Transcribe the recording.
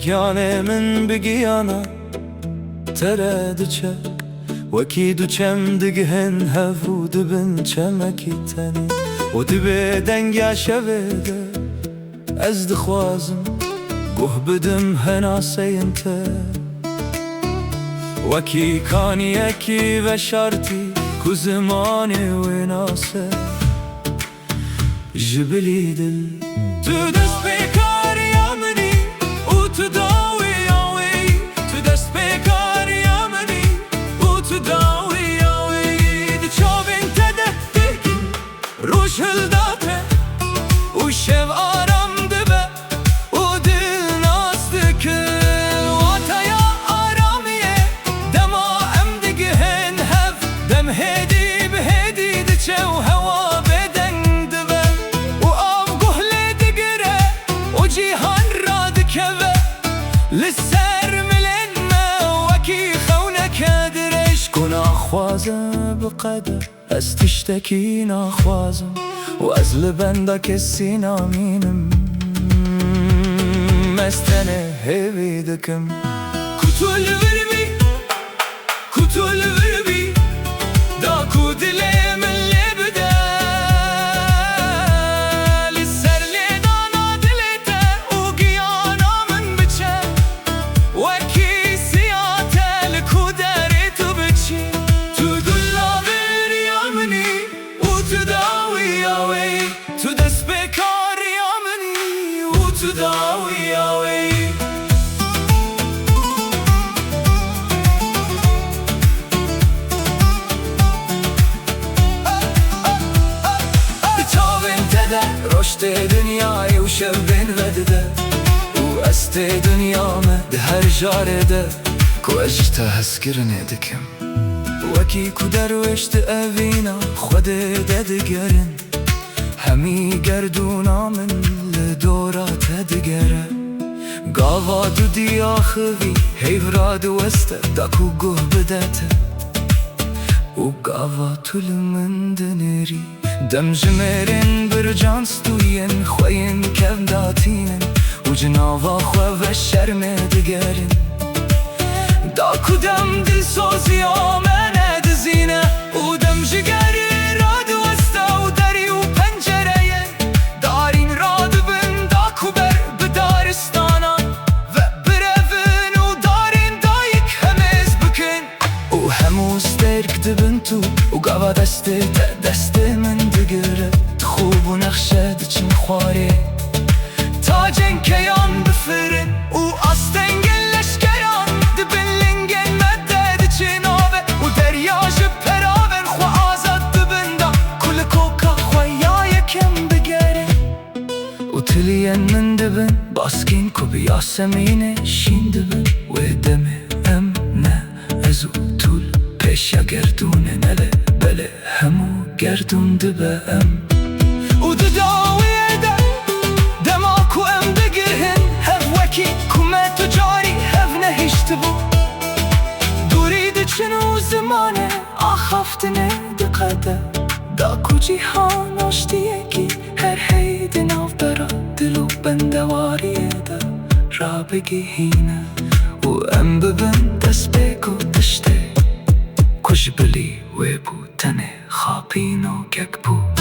مکانه من بگیانا تره دچه وکی دو چم دگهن هفو دبن چمکی تنی و دبه دنگا شویده از دخوازم گوه بدم هناسه انته وکی کانی اکی و شرطی کو زمانی و ناسه جبلی دل تو دست بیکار یامنی او تو داوی یاوی تو دست بیکار یامنی او تو داوی یاوی دی چاوین تده دیگی روش هلداته او شو آرام دبه او دل ناستکه واتایا آرامیه دما ام دگهن هف دم هدی به هدی دی چو هوا لسر ملنما وكي خونك درش كون أخوازم بقدر از تشتكي نخوازم و از لبندك السينا مينم مستنه هيدكم كتول وربي كتول وربي دا كودلي من لبدا تو دست بیکار یامنی و تو داوی یاوی چاوین تده رشد دنیای و شبین ودده و است دنیامه ده هر جاره ده کو اجتا هسکرنه دکم وکی کو دروشت اوینا خود ددگرن همی گردونا من لدورات دگره گاوا دو دیا خوی هیوراد وسته داکو گوه بدته و گاوا طول من دنری دم جمرین برجانس دوین خوین کم داتینن و جناوا خواه و شرم دگرن داکو دم دل سوزی آمنه دزینه و دم جگری راد وسته و دری و پنجره دارین راد بن داکو بر بدارستانا و برفن و دارین دایک همیز بکن و هموز درک دبن تو و گاوا دست من دگره خوب و نخشه دچن خواره تا جنکیان بفرن و آستنگل لشکران دبن لنگن مده دچن آوه و دریاج پراون خو آزاد دبن دا کل کوکا خواه یکم بگره و تلین من دبن باسکین کو بیاسمین شین دبن و دمه ام نه ازو طول پیشا گردونه نله بله همو گردون دبه ام و دداویه ده دماکو ام دگهن هف وکی کومه تجاری هف نهشت بو دوری دچنو زمانه آخافتنه دقده دا کو جیهان آشتیه کی هر هید ناو برا دلو بندواریه ده را بگهینه و ام ببن دست بگو دشته کش بلی و بو تنه خاپینو گک بو